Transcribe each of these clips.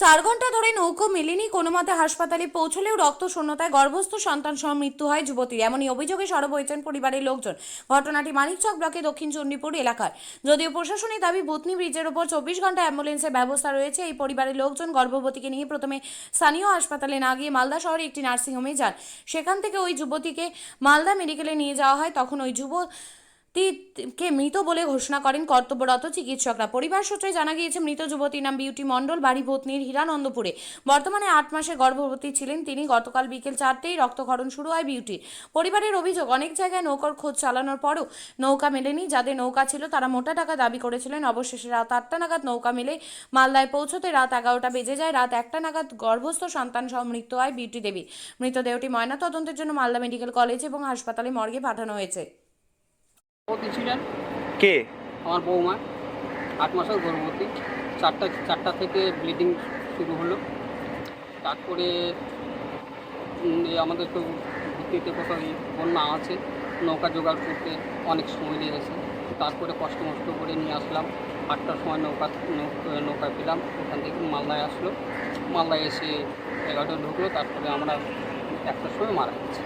4 ঘন্টা ধরে নৌকো মেলেনি, কোনো মতে হাসপাতালে পৌঁছলেও রক্ত শূন্যতায় গর্ভস্থ সন্তান সহ মৃত্যু হয় যুবতীর। এমনই অভিযোগে সরব হয়েছেন পরিবারের লোকজন। ঘটনাটি মানিকচক ব্লকে দক্ষিণ চণ্ডীপুর এলাকার। যদিও প্রশাসনিক দাবি ভূতনি ব্রিজের ওপর 24 ঘন্টা অ্যাম্বুলেন্সের ব্যবস্থা রয়েছে। এই পরিবারের লোকজন গর্ভবতীকে নিয়ে প্রথমে স্থানীয় হাসপাতালে না গিয়ে মালদা শহরে একটি নার্সিংহোমে যান। সেখান থেকে ওই যুবতীকে মালদা মেডিকেলে নিয়ে যাওয়া হয়। তখন ওই কে মৃত বলে ঘোষণা করেন কর্তব্যরত চিকিৎসকরা। পরিবার সূত্রে জানা গিয়েছে মৃত যুবতীর নাম বিউটি মণ্ডল, বাড়ি ভূতনির হীরানন্দপুরে। বর্তমানে 8 মাসে গর্ভবতী ছিলেন তিনি। গতকাল বিকেল 4টেই রক্তক্ষরণ শুরু হয় বিউটির। পরিবারের অভিযোগ, অনেক জায়গায় নৌকার খোঁজ চালানোর পরও নৌকা মেলেনি। যাদের নৌকা ছিল তারা মোটা টাকা দাবি করেছিলেন। অবশেষে রাত 8টা নাগাদ নৌকা মেলে মালদায় পৌঁছতে রাত 11টা বেজে যায়। রাত 1টা নাগাদ গর্ভস্থ সন্তান সহ মৃত্যু হয় বিউটি দেবীর। মৃতদেহটি ময়নাতদন্তের জন্য মালদা মেডিকেল কলেজ এবং হাসপাতালে মর্গে পাঠানো হয়েছে। গর্ভবতী ছিলেন কে? আমার বৌমা, 8 মাসের গর্ভবতী। চারটা থেকে ব্লিডিং শুরু হলো। তারপরে আমাদের তো ভর্তিতে কোথাও বন্যা আছে, নৌকা জোগাড় করতে অনেক সময় লেগেছে। তারপরে কষ্ট মষ্ট করে নিয়ে আসলাম। 8টার সময় নৌকা পেলাম। ওখান থেকে মালদায় আসলো। মালদায় এসে 11টা ঢুকলো। তারপরে আমরা 1টার সময় মারা গেছি।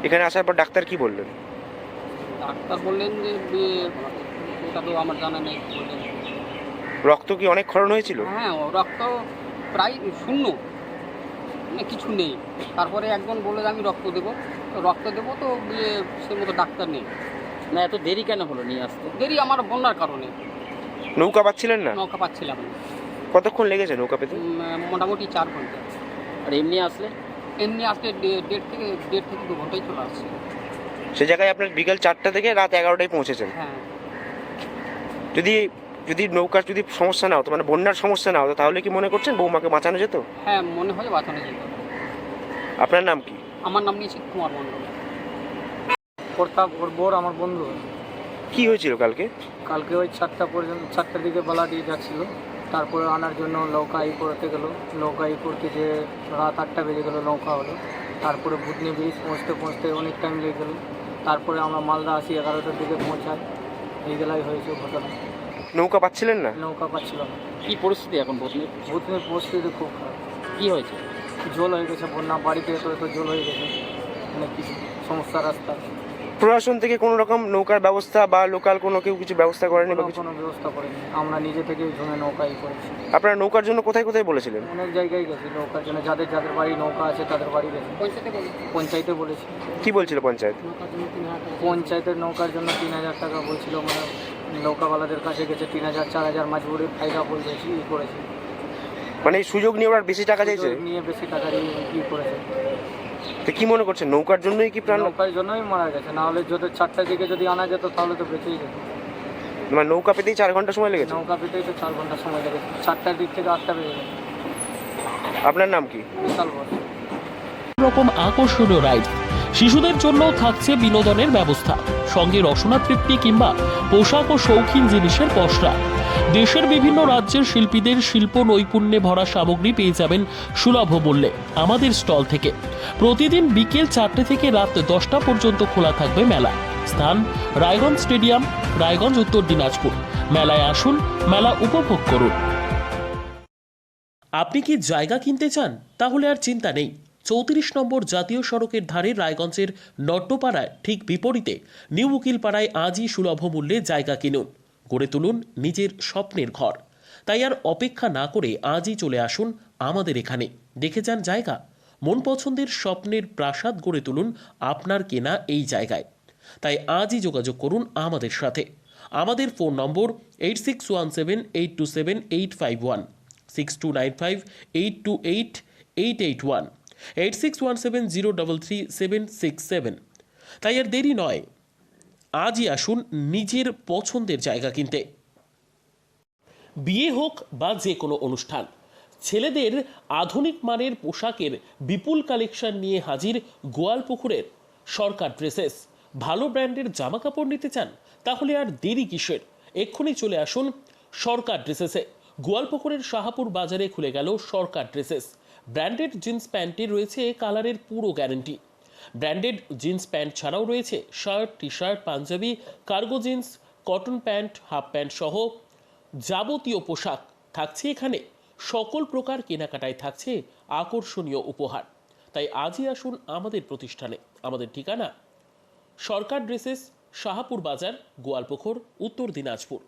এখানে আসার পর ডাক্তার কি বললেন? ডাক্তার বললেন যে ওটা তো আমার জানা নেই বললেন। রক্ত কি অনেক ক্ষরণ হয়েছিল? হ্যাঁ, রক্ত প্রায় শূন্য, মানে কিছু নেই। তারপরে একজন বললো যে আমি রক্ত দেবো তো সে মতো ডাক্তার নেই। না, এত দেরি কেন হলো নিয়ে আসতে? দেরি আমার বন্যার কারণে। নৌকা পাচ্ছিলেন না? নৌকা পাচ্ছিলাম না। কতক্ষণ লেগেছে নৌকা পেতে? মোটামুটি 4 ঘন্টা। আর এমনি আসলে? এমনি আসতে 1.5 থেকে 2 ঘন্টায় চলে আসছে। সে জায়গায় আপনার বিকেল 4টা থেকে রাত 11টায় পৌঁছেছেন। হ্যাঁ, যদি নৌকার যদি সমস্যা না হতো, মানে বন্যার সমস্যা না হতো, তাহলে কি মনে করছেন বৌমাকে বাঁচানো যেত? হ্যাঁ মনে হয় বাঁচানো যেত। আপনার নাম কি? আমার নাম নিয়েছি কুমার মণ্ডল। প্রতাপ ওর বোর আমার বন্ধু। কি হয়েছিল কালকে? কালকে ওই 4টার দিকে বালা দিয়ে যাচ্ছিল। তারপরে আনার জন্য নৌকা করতে গেলো। নৌকা করতে যে রাত 8টা বেজে গেলো, নৌকা হলো। তারপরে ভূতনি ব্রিজ পৌঁছতে অনেক টাইম লেগে গেলো। তারপরে আমরা মালদা আসি, 11টার দিকে পৌঁছাই। এইগুলাই হয়েছে ঘটনা। নৌকা পাচ্ছিলেন না? নৌকা পাচ্ছিল না। কি পরিস্থিতি এখন ভূতনির? ভূতনির পরিস্থিতি খুব খারাপ। কি হয়েছে? জল হয়ে গেছে, বন্যা বাড়িতে তো জল হয়ে গেছে, অনেক কিছু সমস্যা। রাস্তা প্রশাসন থেকে কোনো রকম নৌকার ব্যবস্থা বা লোকাল কোনো কেউ কিছু ব্যবস্থা করেনি বা কিছু? কোনো ব্যবস্থা করেনি। আমরা নিজে থেকেই জমে নৌকা করেছি। আপনারা নৌকার জন্য কোথায় কোথায় বলেছিলেন? অনেক জায়গায় গেছি নৌকার জন্য। যাদের বাড়ি নৌকা আছে তাদের বাড়ি গেছি। পঞ্চায়েতে বলেছি। কি বলছিল পঞ্চায়েত? পঞ্চায়েতের নৌকার জন্য 3000 টাকা বলছিল। মানে নৌকাওয়ালাদের কাছে গেছে 3000, 4000 মাঝবুড়ির ফায়দা বলতেছি করেছি। মানে এই সুযোগ নিয়ে ওরা বেশি টাকা চাইছে? নিয়ে বেশি টাকা দিয়ে করেছে। তো কি মনে করছেন নৌকার জন্যই কি প্রাণ? নৌকার জন্যই মারা গেছে। না হলে যদি 4টার দিকে যদি আনা যেত তাহলে তো বেঁচেই যেত। মানে নৌকা পেতেই 4 ঘন্টা সময় লেগেছে? নৌকা পেতেই তো 4 ঘন্টা সময় লেগেছে। 4টার দিক থেকে 8টা বেজে গেছে। আপনার নাম কি? বিশাল বড় রকম আকর্ষণীয় রাইড, শিশুদের জন্য থাকছে বিনোদনের ব্যবস্থা, সঙ্গে রসনা তৃপ্তি কিংবা পোশাক ও শৌখিন জিনিসের পসরা। দেশের বিভিন্ন রাজ্যের শিল্পীদের শিল্প নৈপুণ্যে ভরা সামগ্রী পেয়ে যাবেন সুলভ মূল্যে আমাদের স্টল থেকে। প্রতিদিন বিকেল 4টে থেকে রাত 10টা পর্যন্ত খোলা থাকবে মেলা। স্থান রায়গঞ্জ স্টেডিয়াম, রায়গঞ্জ, উত্তর দিনাজপুর। মেলায় আসুন, মেলা উপভোগ করুন। আপনি কি জায়গা কিনতে চান? তাহলে আর চিন্তা নেই। 34 নম্বর জাতীয় সড়কের ধারে রায়গঞ্জের নট্টপাড়ায় ঠিক বিপরীতে নিউ উকিলপাড়ায় আজই সুলভ মূল্যে জায়গা কিনুন, গড়ে তুলুন নিজের স্বপ্নের ঘর। তাই আর অপেক্ষা না করে আজই চলে আসুন আমাদের এখানে, দেখে যান জায়গা। মন পছন্দের স্বপ্নের প্রাসাদ গড়ে তুলুন আপনার কেনা এই জায়গায়। তাই আজই যোগাযোগ করুন আমাদের সাথে। আমাদের ফোন নম্বর 8617827851, 6295828881, 8617033767। তাই আর দেরি নয়, আজই আসুন নিজের পছন্দের জায়গা কিনতে। বিয়ে হোক বা যে কোনো অনুষ্ঠান, ছেলেদের আধুনিক মানের পোশাকের বিপুল কালেকশন নিয়ে হাজির গোয়ালপুকুরের সরকার ড্রেসেস। ভালো ব্র্যান্ডের জামা কাপড় নিতে চান? তাহলে আর দেরি কিসের? এক্ষুনি চলে আসুন সরকার ড্রেসেসে। গোয়ালপুকুরের শাহাপুর বাজারে খুলে গেল সরকার ড্রেসেস। ব্র্যান্ডেড জিন্স প্যান্টে রয়েছে কালারের পুরো গ্যারান্টি। ব্র্যান্ডেড জিন্স প্যান্ট ছাড়াও রয়েছে shirt, T shirt, panjabi, cargo jeans, cotton pant, half pant সহ যাবতীয় পোশাক থাকছে এখানে সকল প্রকার কেনাকাটায় থাকছে আকর্ষণীয় উপহার। তাই আজই আসুন আমাদের প্রতিষ্ঠানে। আমাদের ঠিকানা সরকার ড্রেসেস, শাহাপুর বাজার, গোয়ালপুকুর, উত্তর দিনাজপুর।